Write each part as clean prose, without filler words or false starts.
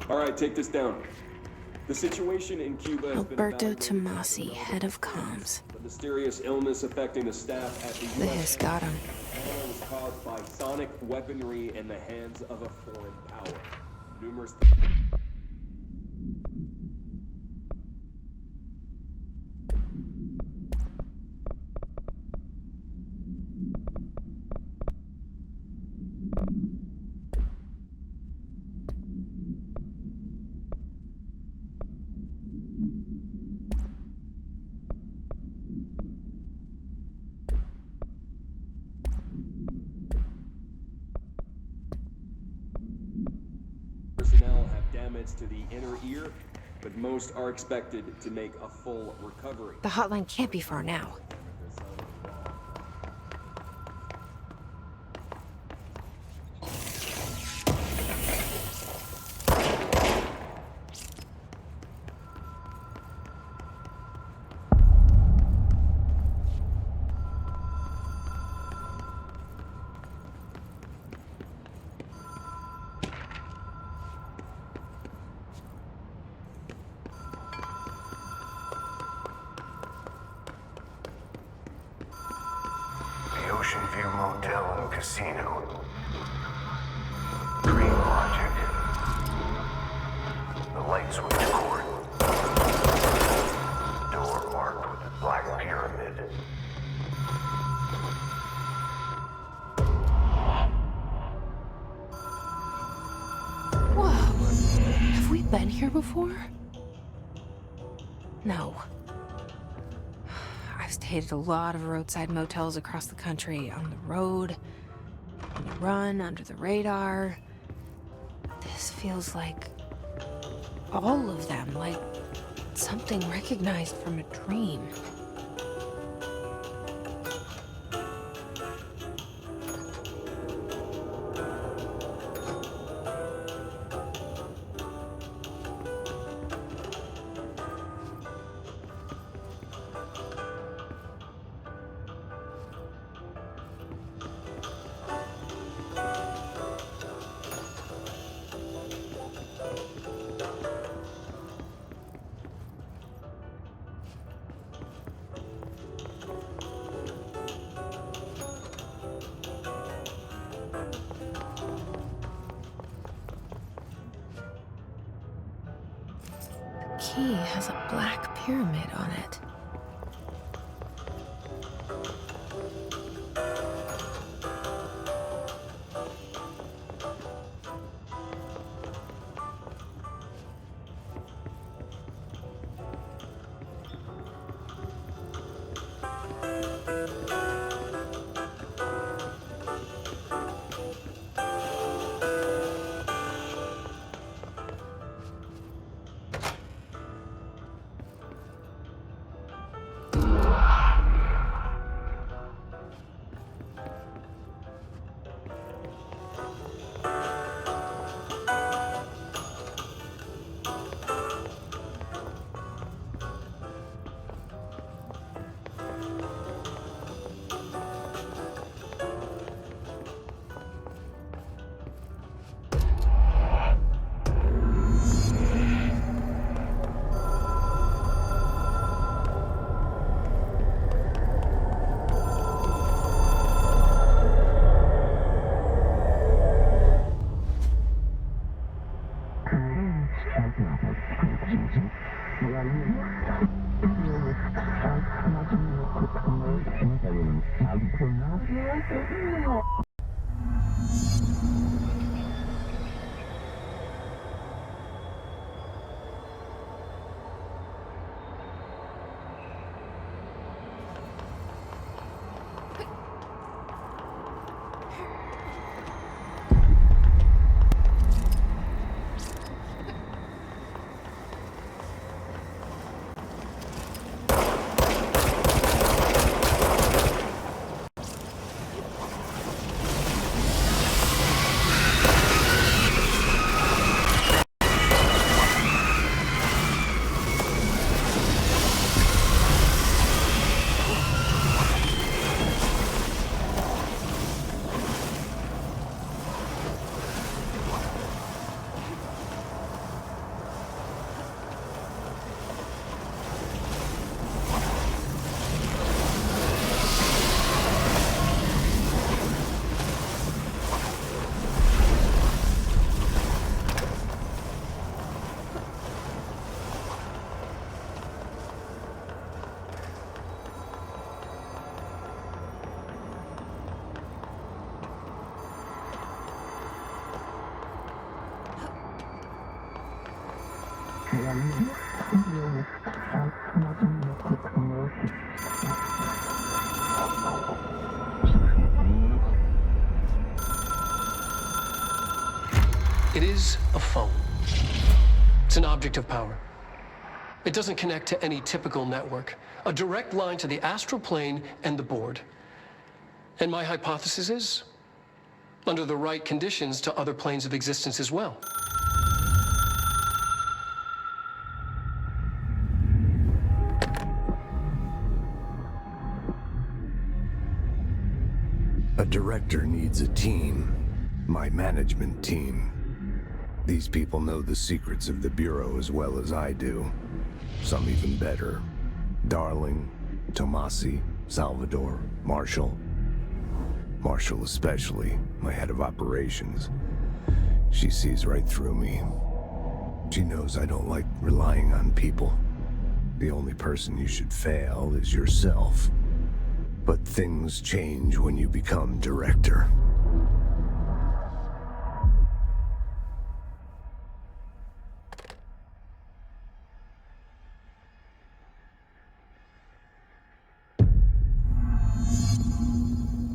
All right, take this down. The situation in Cuba has been Alberto evaluated by Tomasi, head of comms. the mysterious illness affecting the staff at the The U.S. hiss got him. Embargo was caused by sonic weaponry in the hands of a foreign power. Numerous... personnel have damage to the inner ear, but most are expected to make a full recovery. The hotline can't be far now. The Ocean View Motel and Casino. Dream logic. The light switch cord. Door marked with a black pyramid. Whoa! Have we been here before? No. I've stayed at a lot of roadside motels across the country, on the road, on the run, under the radar. This feels like all of them, like something recognized from a dream. The key has a black pyramid on it. It is a phone. It's an object of power. It doesn't connect to any typical network. A direct line to the astral plane and the board. And my hypothesis is, under the right conditions, to other planes of existence as well. A director needs a team. My management team. These people know the secrets of the Bureau as well as I do. Some even better. Darling, Tomasi, Salvador, Marshall. Marshall especially, my head of operations. She sees right through me. She knows I don't like relying on people. The only person you should fail is yourself. But things change when you become director.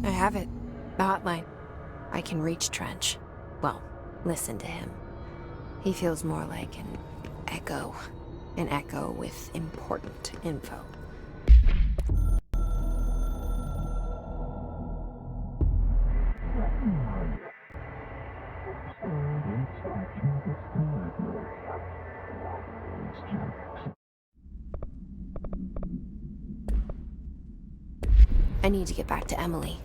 I have it. The hotline. I can reach Trench. Well, listen to him. He feels more like an echo. An echo with important info. I need to get back to Emily.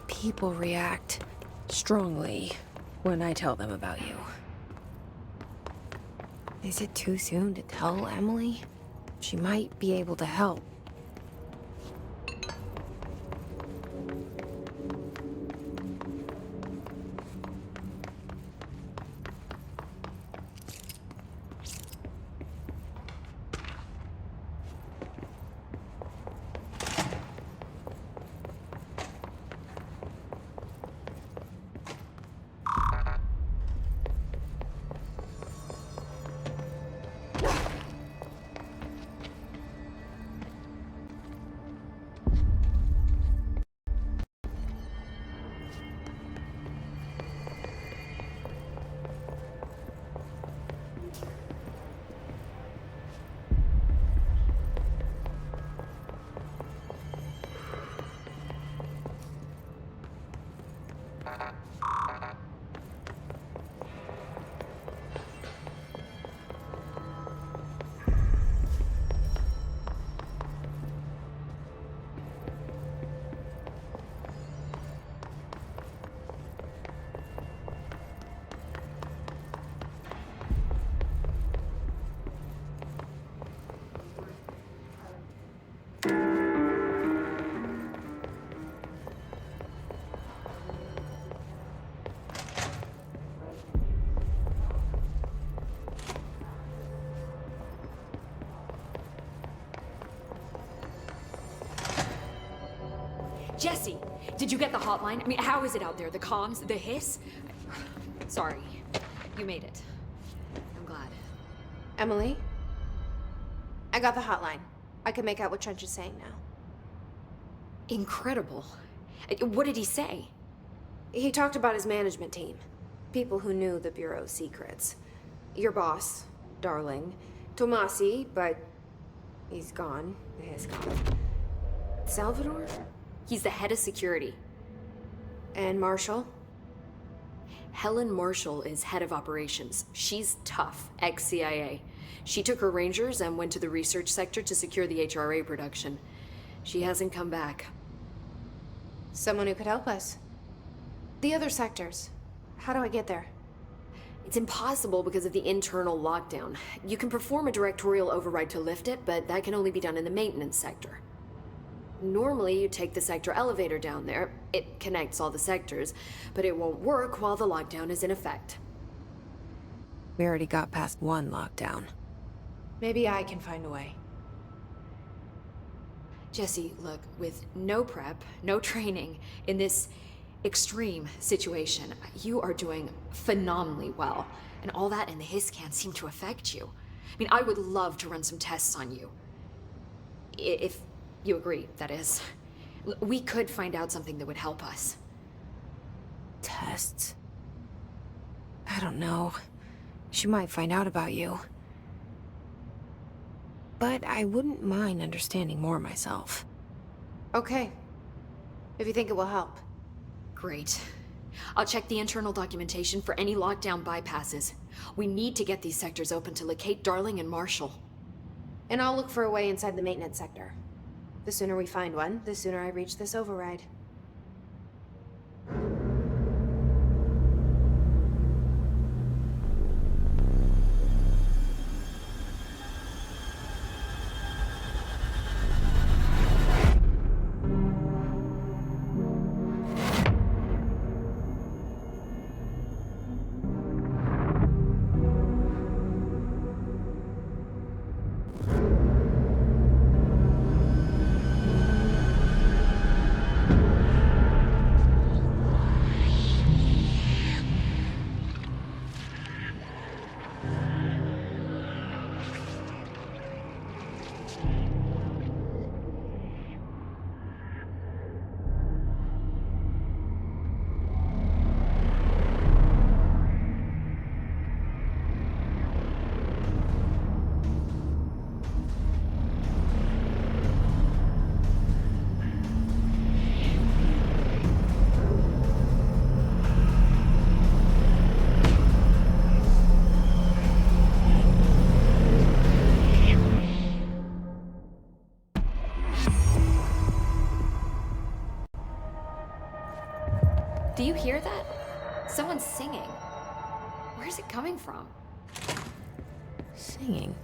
People react strongly when I tell them about you. Is it too soon to tell Emily? She might be able to help. Jesse, did you get the hotline? I mean, how is it out there? The comms? The hiss? Sorry. You made it. I'm glad. Emily? I got the hotline. I can make out what Trench is saying now. Incredible. What did he say? He talked about his management team. People who knew the Bureau's secrets. Your boss, Darling. Tomasi, but he's gone. He's gone. Salvador? He's the head of security. And Marshall? Helen Marshall is head of operations. She's tough, ex-CIA. She took her Rangers and went to the research sector to secure the HRA production. She hasn't come back. Someone who could help us. The other sectors. How do I get there? It's impossible because of the internal lockdown. You can perform a directorial override to lift it, but that can only be done in the maintenance sector. Normally, you take the sector elevator down there. It connects all the sectors, but it won't work while the lockdown is in effect. We already got past one lockdown. Maybe I can find a way. Jesse, look, with no prep, no training, in this extreme situation. You are doing phenomenally well, and all that in the hiss can't seem to affect you. I mean, I would love to run some tests on you. If you agree, that is. We could find out something that would help us. Tests? I don't know. She might find out about you. But I wouldn't mind understanding more myself. Okay. If you think it will help. Great. I'll check the internal documentation for any lockdown bypasses. We need to get these sectors open to locate Darling and Marshall. And I'll look for a way inside the maintenance sector. The sooner we find one, the sooner I reach this override. Do you hear that? Someone's singing. Where's it coming from? Singing.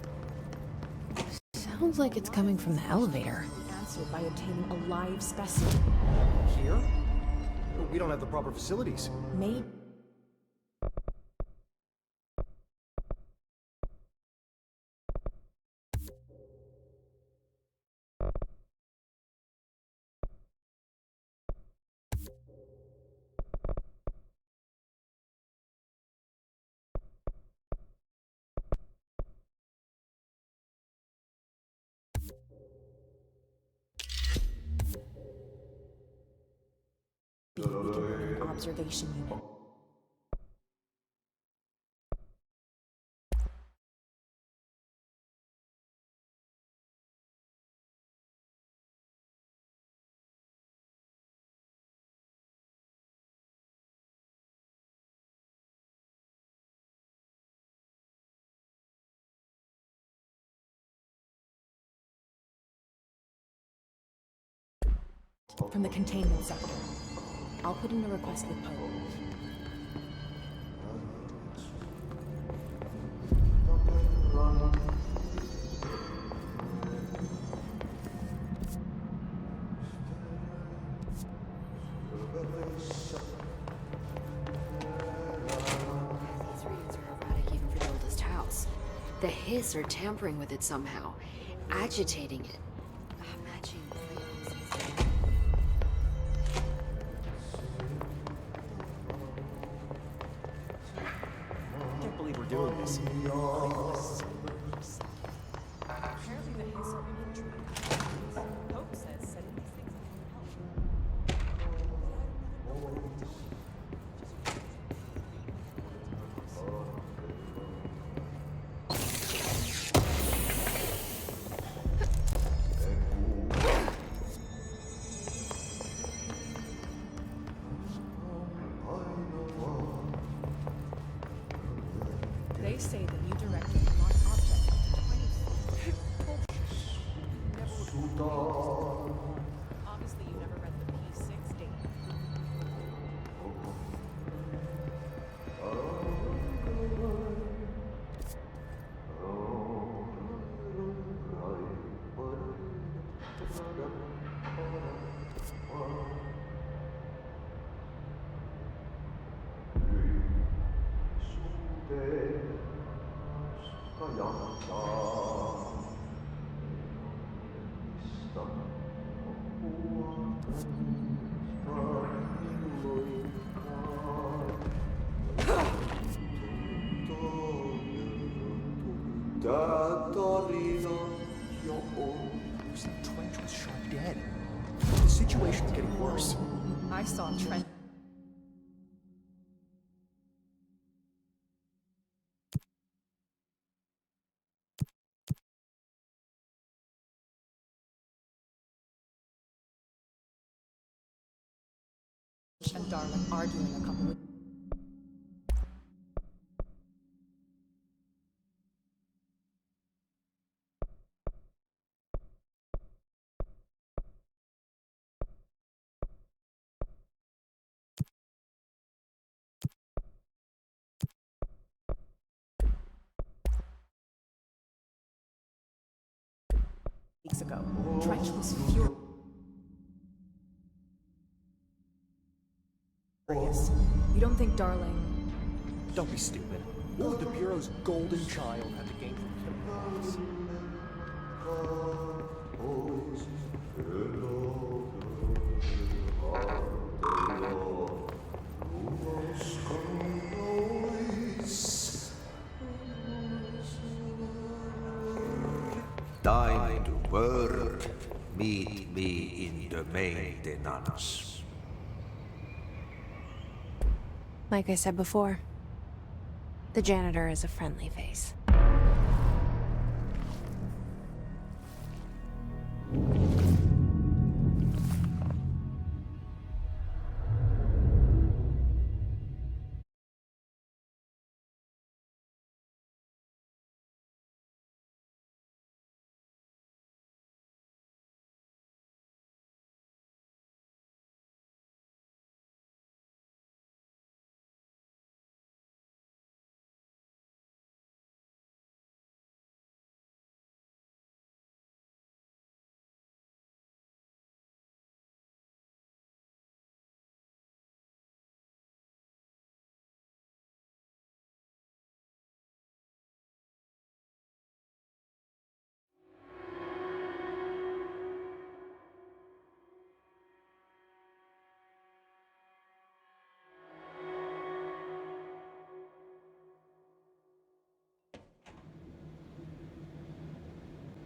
Sounds like it's coming from the elevator. Answered by obtaining a live specimen. Here? But we don't have the proper facilities. Made observation unit. From the containment sector. I'll put in a request with Poe. These readings are erratic even for the oldest house. The hiss are tampering with it somehow, agitating it. Matching frequencies. I can't believe we're doing this. Apparently the hiss are intriguing. Pope says sending these things can help. They say the new directive will not object to 20. Obviously, you never read the P6 data. Trench was shot dead. The situation's getting worse. I saw Trent. And Darling arguing a couple of. Weeks ago, Trench was furious. You don't think Darling? Don't be stupid. What would the Bureau's golden child have to gain from him? Time to work. Meet me in the maintenance. Like I said before, the janitor is a friendly face.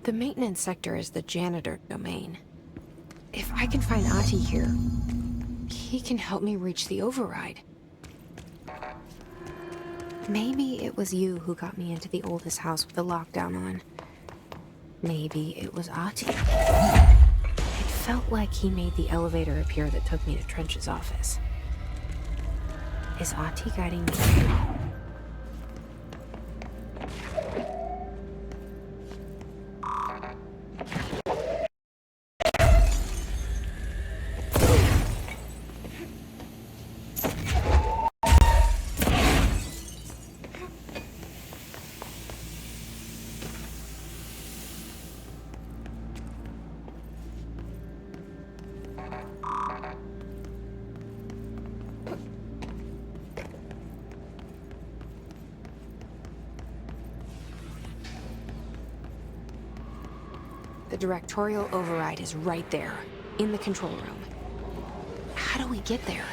The maintenance sector is the janitor domain. If I can find Ahti here, he can help me reach the override. Maybe it was you who got me into the oldest house with the lockdown on. Maybe it was Ahti. It felt like he made the elevator appear that took me to Trench's office. Is Ahti guiding me here? The directorial override is right there, in the control room. How do we get there?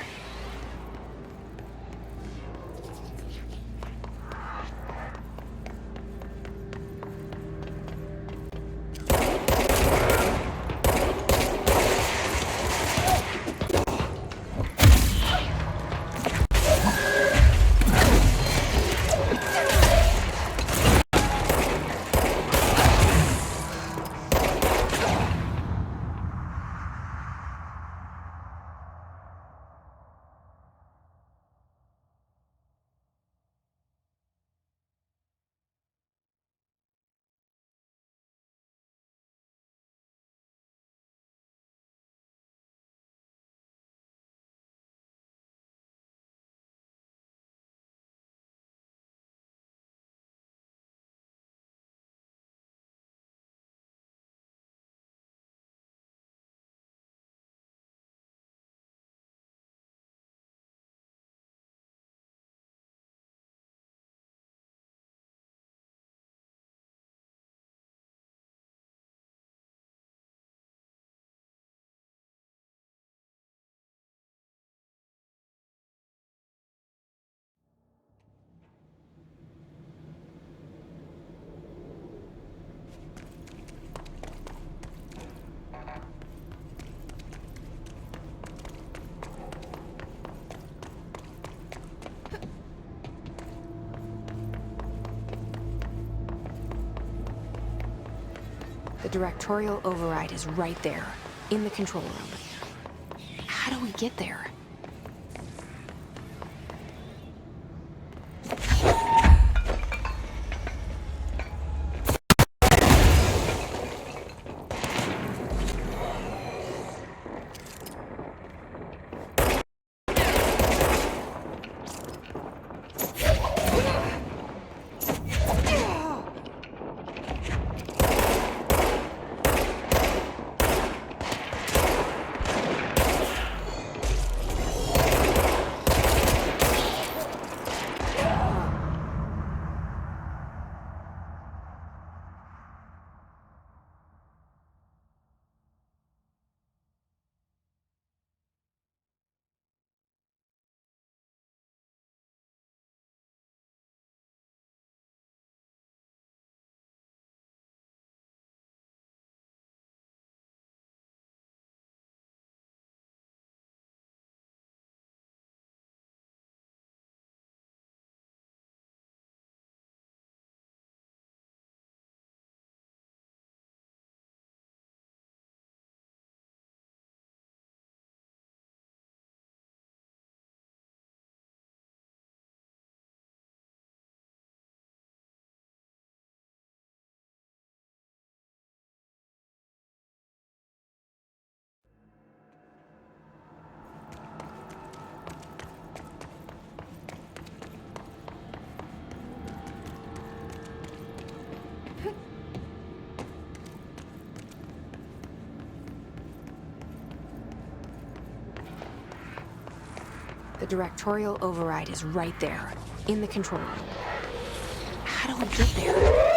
The directorial override is right there, in the control room. How do we get there? The directorial override is right there, in the control room. How do we get there?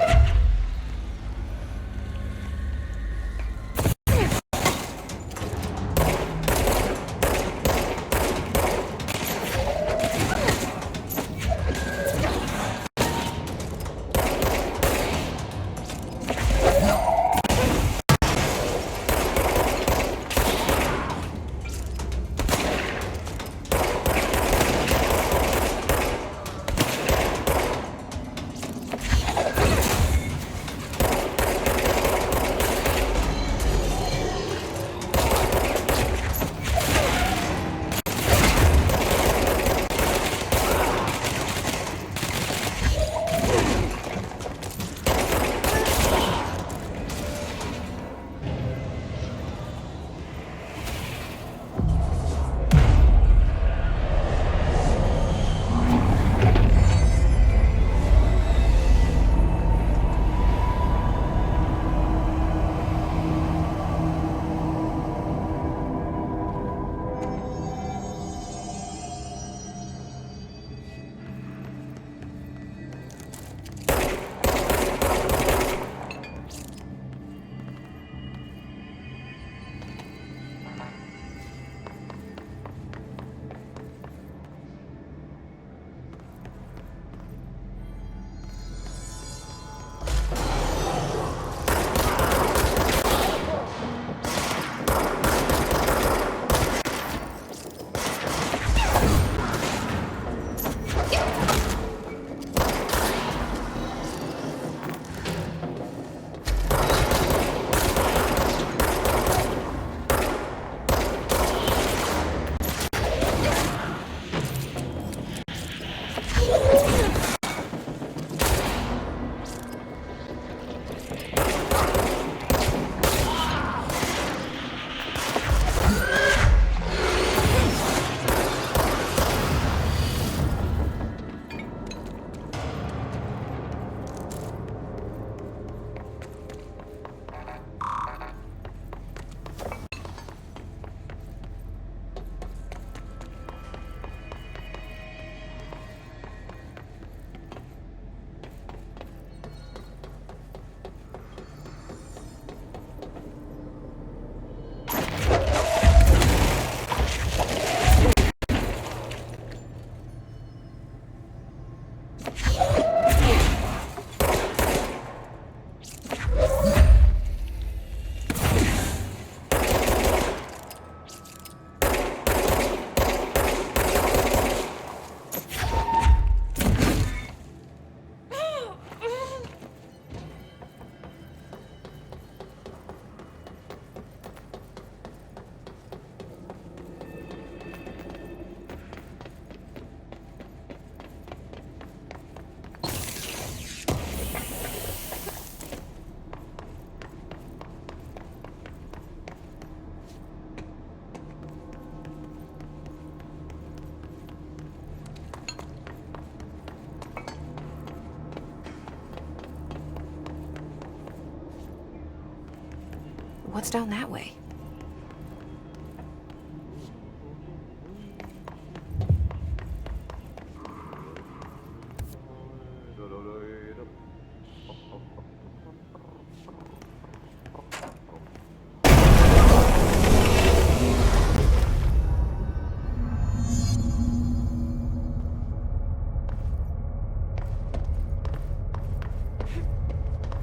What's down that way?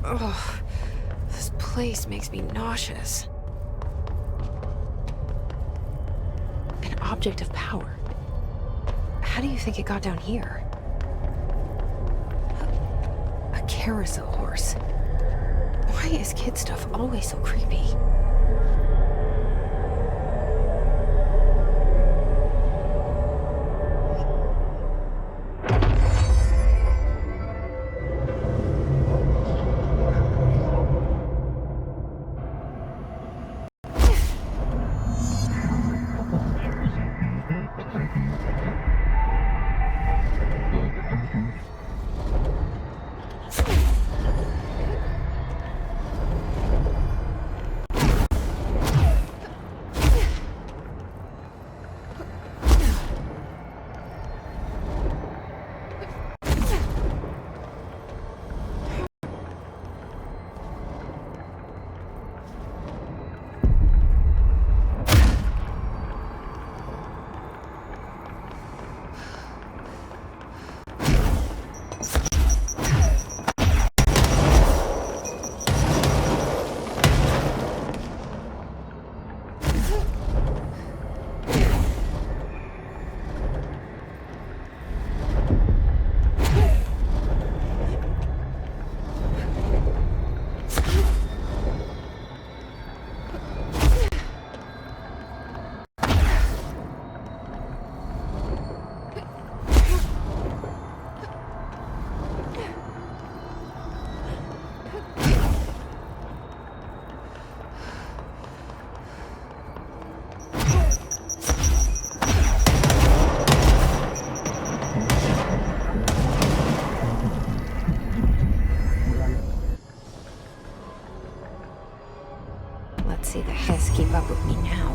Ugh, this place makes me nauseous. An object of power. How do you think it got down here? A carousel horse. Why is kid stuff always so creepy? Let's see the Hess keep up with me now.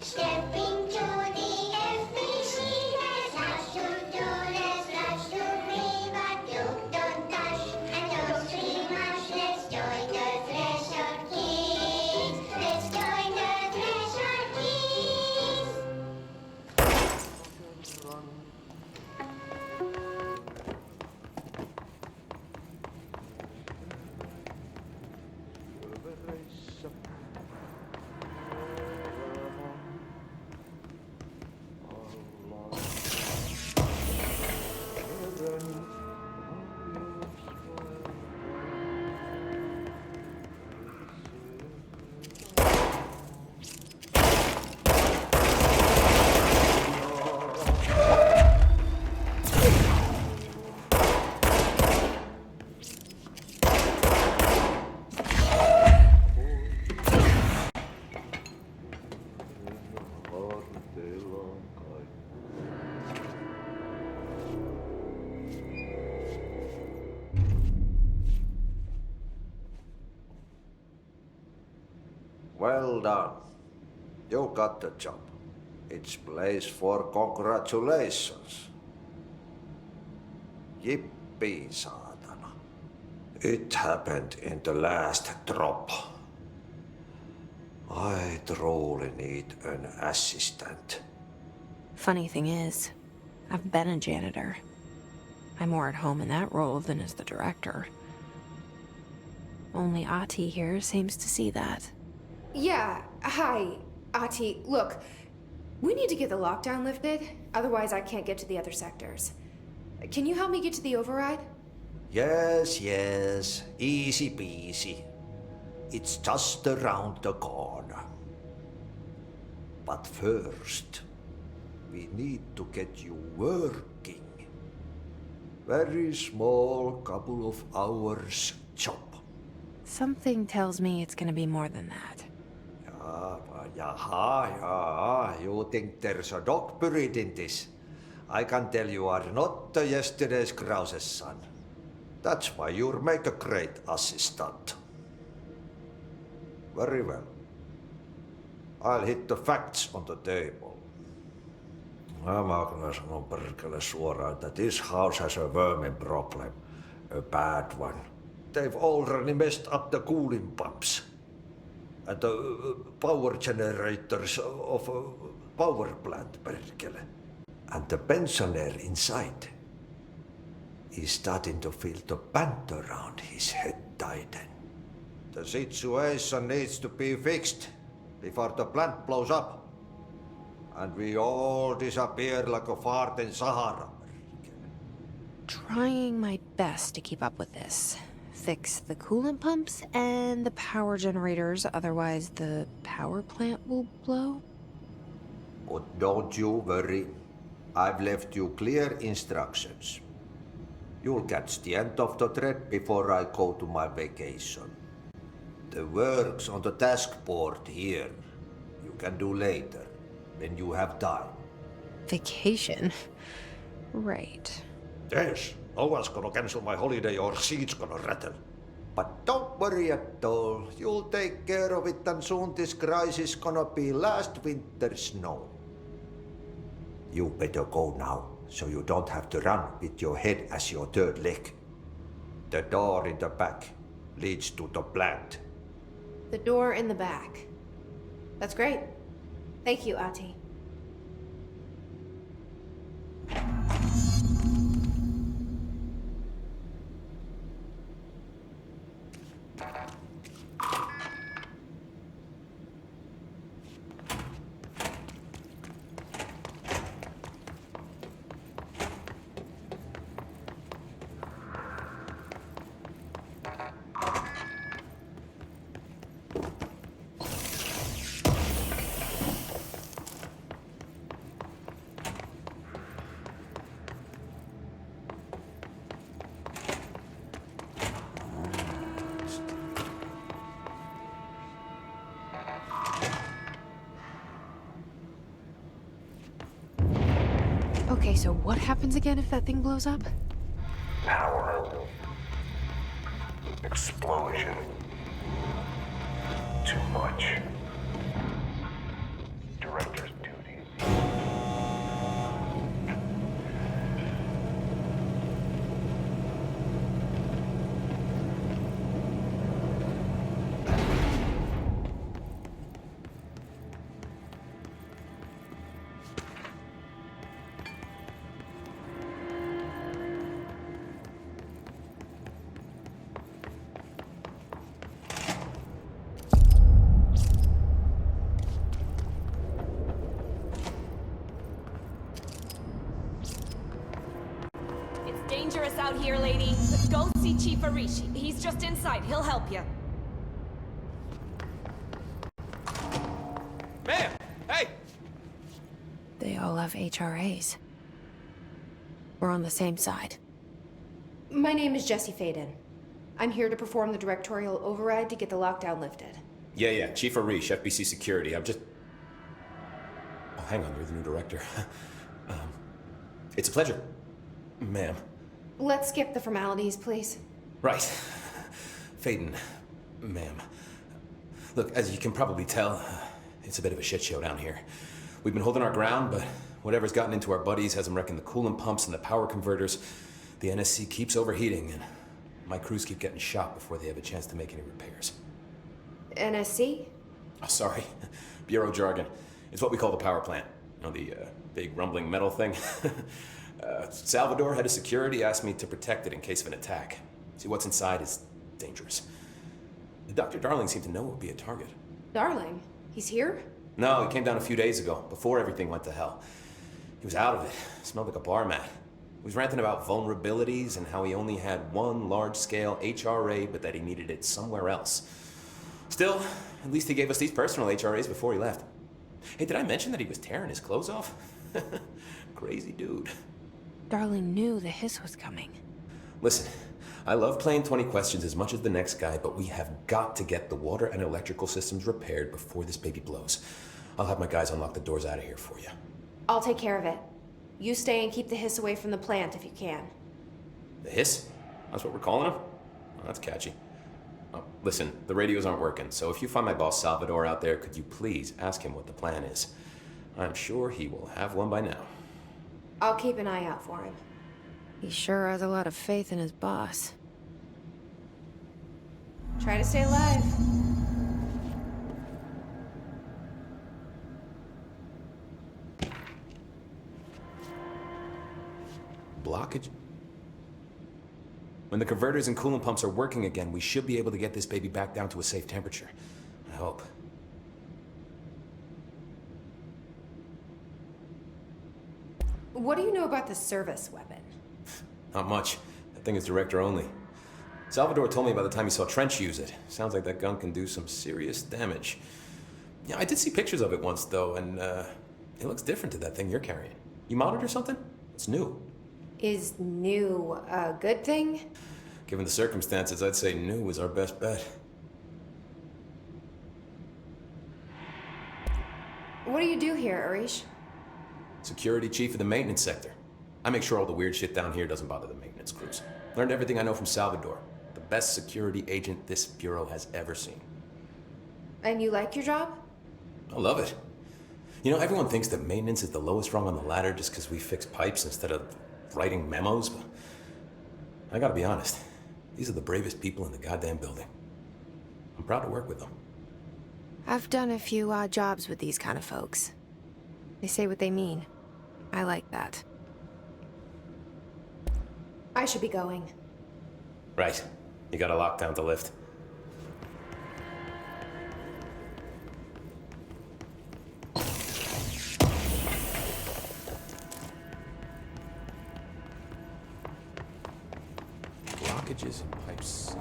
Stepping to the FBC, there's lots to do, there's lots to read, but you don't touch and don't scream much. Let's join the Thresher Kids. Let's join the Thresher Kids. Well done. You got the job. It's place for congratulations. Yippee, saatana. It happened in the last drop. I truly need an assistant. Funny thing is, I've been a janitor. I'm more at home in that role than as the director. Only Ahti here seems to see that. Yeah, hi, Ahti. Look, we need to get the lockdown lifted, otherwise I can't get to the other sectors. Can you help me get to the override? Yes, yes. Easy peasy. It's just around the corner. But first, we need to get you working. Very small, couple of hours job. Something tells me it's gonna be more than that. Yeah. You think there's a dog buried in this? I can tell you are not yesterday's Krause's son. That's why you'll make a great assistant. Very well. I'll hit the facts on the table. Mä kyllä sanon perkele suoraan, that this house has a vermin problem. A bad one. They've already messed up the cooling pumps. And the power generators of a power plant, perkele. And the pensioner inside is starting to feel the band around his head tighten. The situation needs to be fixed before the plant blows up. And we all disappear like a fart in Sahara. Trying my best to keep up with this. Fix the coolant pumps and the power generators, otherwise the power plant will blow. But don't you worry. I've left you clear instructions. You'll catch the end of the thread before I go to my vacation. The work's on the task board here. You can do later, when you have time. Vacation? Right. Yes, no one's gonna cancel my holiday or seat's gonna rattle. But don't worry at all. You'll take care of it and soon this crisis gonna be last winter's snow. You better go now, so you don't have to run with your head as your third leg. The door in the back leads to the plant. The door in the back. That's great. Thank you, Ahti. Okay, so what happens again if that thing blows up? Power. Explosion. Too much. Director's duty. Dangerous out here, lady. Go see Chief Arishi. He's just inside. He'll help you. Ma'am! Hey! They all have HRAs. We're on the same side. My name is Jesse Faden. I'm here to perform the directorial override to get the lockdown lifted. Yeah. Chief Arish, FBC Security. I'm just... Oh, hang on. You're the new director. It's a pleasure, ma'am. Let's skip the formalities, please. Right. Faden, ma'am. Look, as you can probably tell, it's a bit of a shit show down here. We've been holding our ground, but whatever's gotten into our buddies has them wrecking the coolant pumps and the power converters. The NSC keeps overheating, and my crews keep getting shot before they have a chance to make any repairs. NSC? Oh, sorry. Bureau jargon. It's what we call the power plant. You know, the big rumbling metal thing? Salvador, head of security, asked me to protect it in case of an attack. See, what's inside is dangerous. Dr. Darling seemed to know it would be a target. Darling, he's here? No, he came down a few days ago, before everything went to hell. He was out of it. Smelled like a bar mat. He was ranting about vulnerabilities and how he only had one large-scale HRA, but that he needed it somewhere else. Still, at least he gave us these personal HRAs before he left. Hey, did I mention that he was tearing his clothes off? Crazy dude. Darling knew the hiss was coming. Listen, I love playing 20 questions as much as the next guy, but we have got to get the water and electrical systems repaired before this baby blows. I'll have my guys unlock the doors out of here for you. I'll take care of it. You stay and keep the hiss away from the plant if you can. The hiss? That's what we're calling him? Oh, that's catchy. Oh, listen, the radios aren't working, so if you find my boss Salvador out there, could you please ask him what the plan is? I'm sure he will have one by now. I'll keep an eye out for him. He sure has a lot of faith in his boss. Try to stay alive. Blockage? When the converters and coolant pumps are working again, we should be able to get this baby back down to a safe temperature. I hope. What do you know about the service weapon? Not much. That thing is director only. Salvador told me by the time he saw Trench use it. Sounds like that gun can do some serious damage. Yeah, I did see pictures of it once, though, and it looks different to that thing you're carrying. You modded or something? It's new. Is new a good thing? Given the circumstances, I'd say new is our best bet. What do you do here, Arish? Security chief of the maintenance sector. I make sure all the weird shit down here doesn't bother the maintenance crews. Learned everything I know from Salvador. The best security agent this bureau has ever seen. And you like your job? I love it. You know, everyone thinks that maintenance is the lowest rung on the ladder just because we fix pipes instead of writing memos, but I gotta be honest. These are the bravest people in the goddamn building. I'm proud to work with them. I've done a few odd jobs with these kind of folks. They say what they mean. I like that. I should be going. Right. You got a lockdown to lift. Blockages and pipes.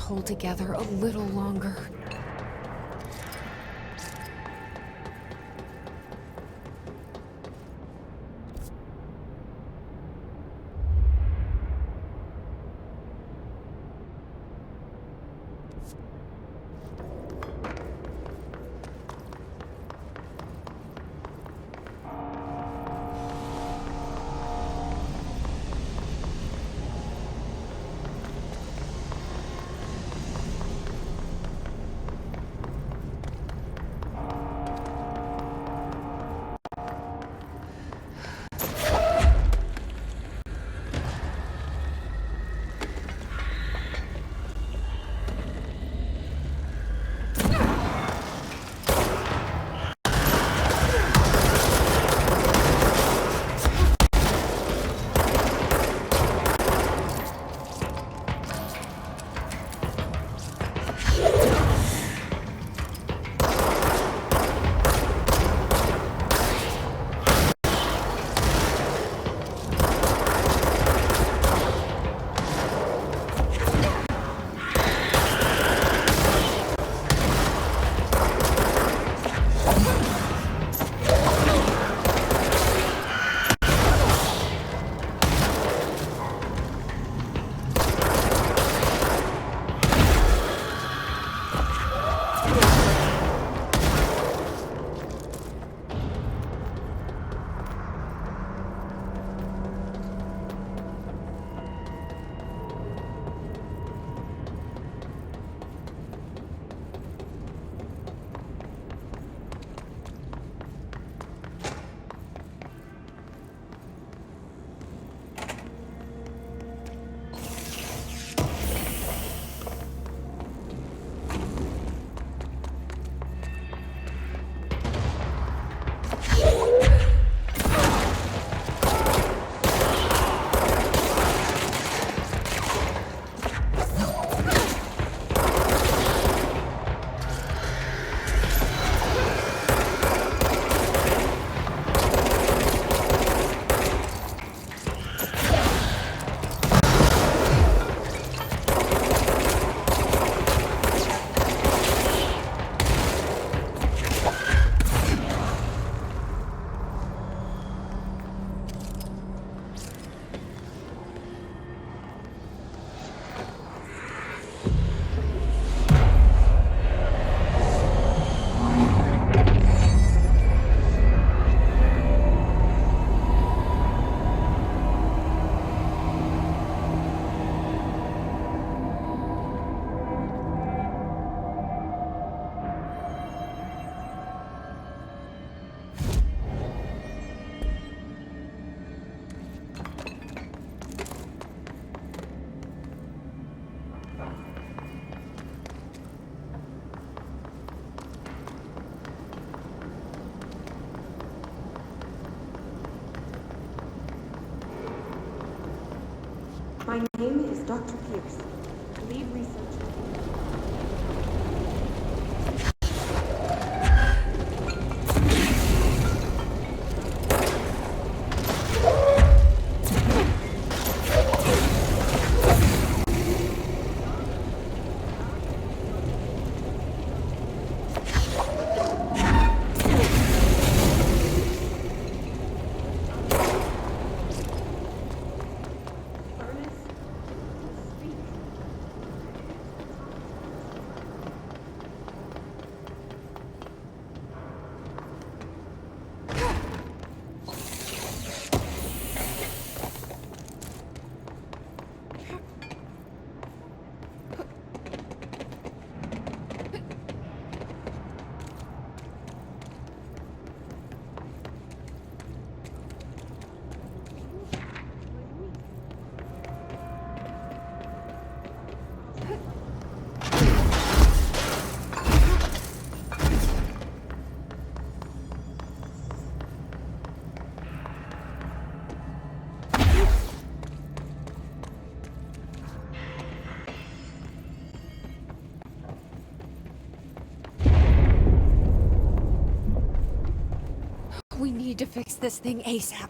hold together a little longer. My name is Dr. Pierce, lead researcher. We need to fix this thing ASAP.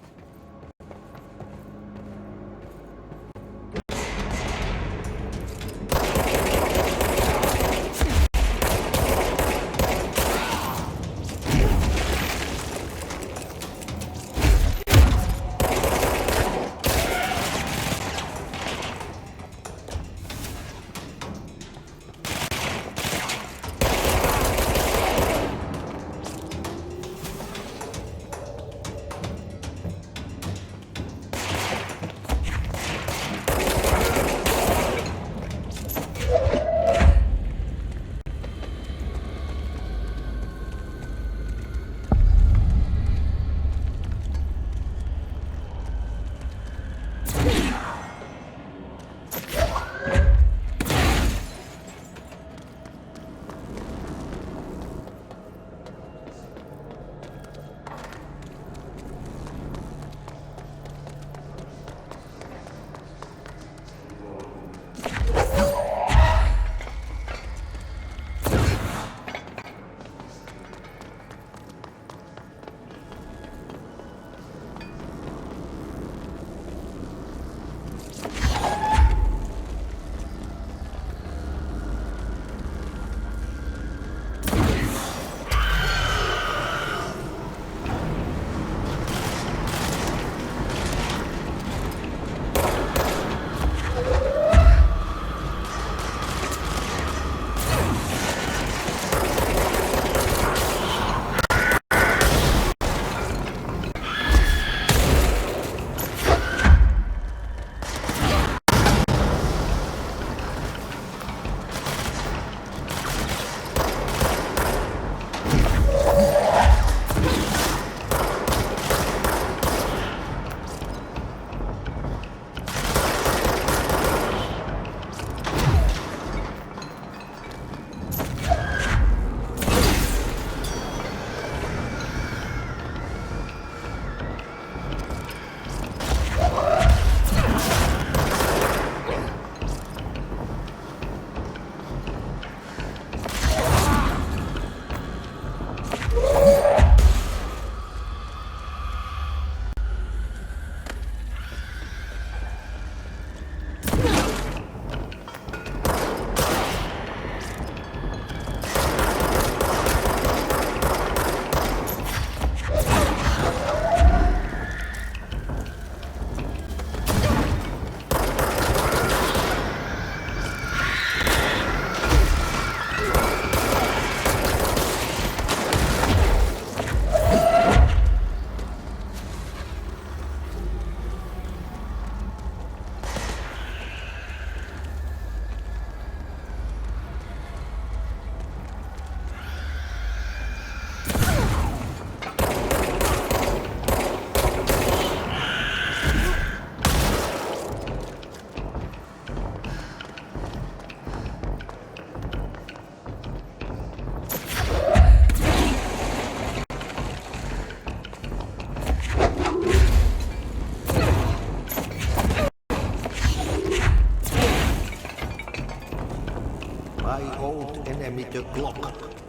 My old enemy, the clock,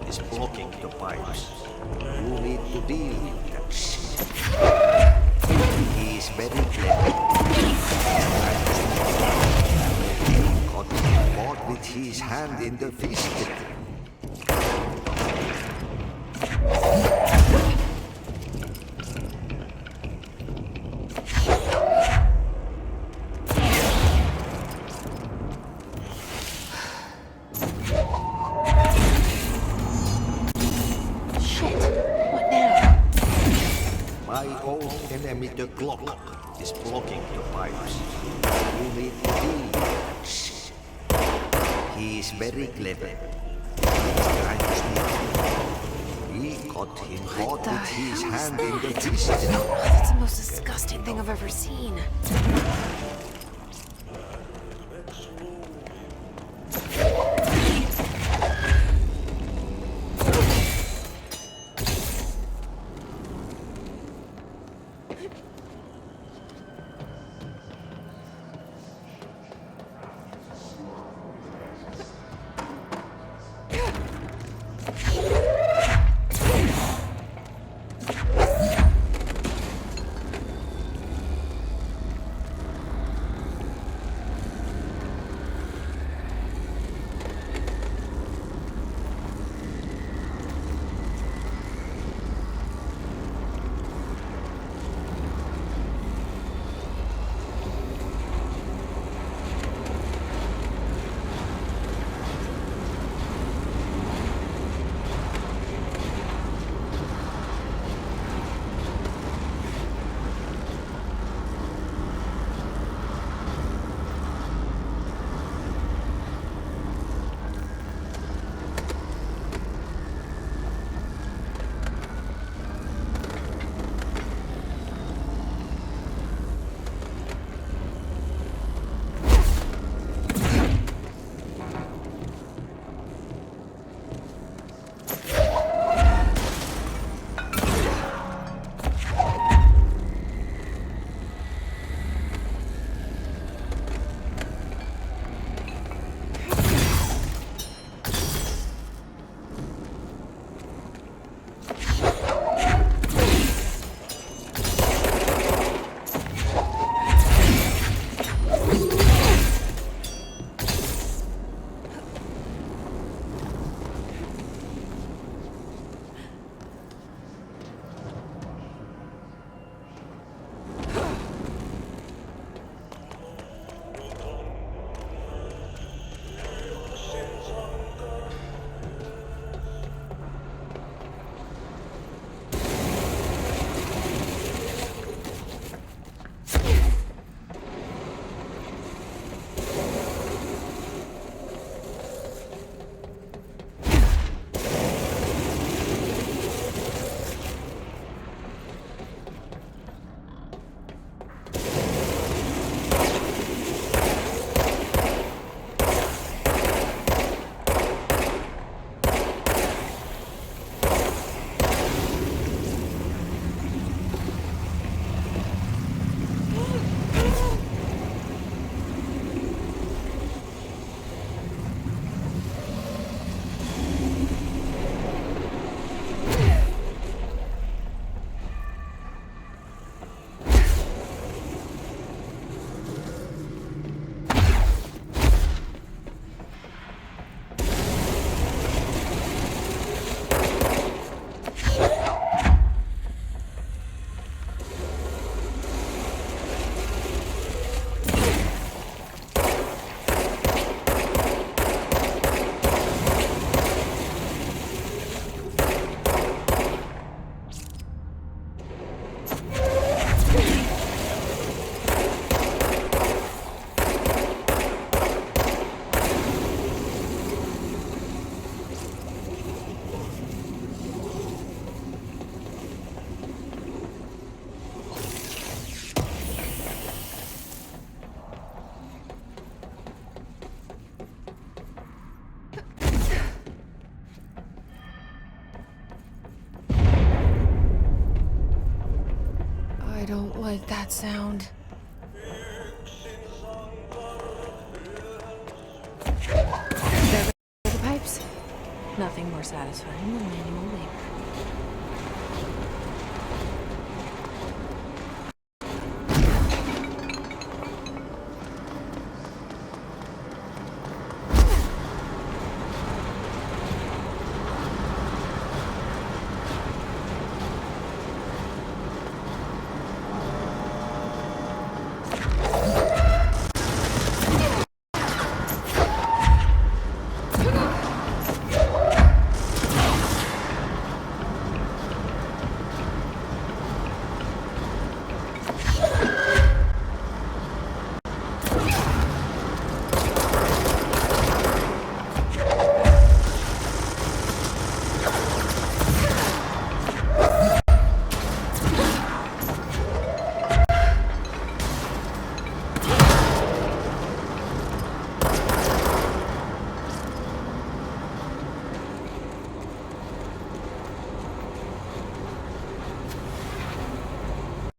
is blocking the pipes. You need to deal with that shit. He is very clever. Got caught with his hand in the fist. My old enemy, the clock, is blocking the pipes. You need to deal with that shit. He is very clever. He's trying to sneak. We got him caught with his hand in the fist. That's the most disgusting thing I've ever seen. don't like that sound. They're nothing more satisfying than manual labor.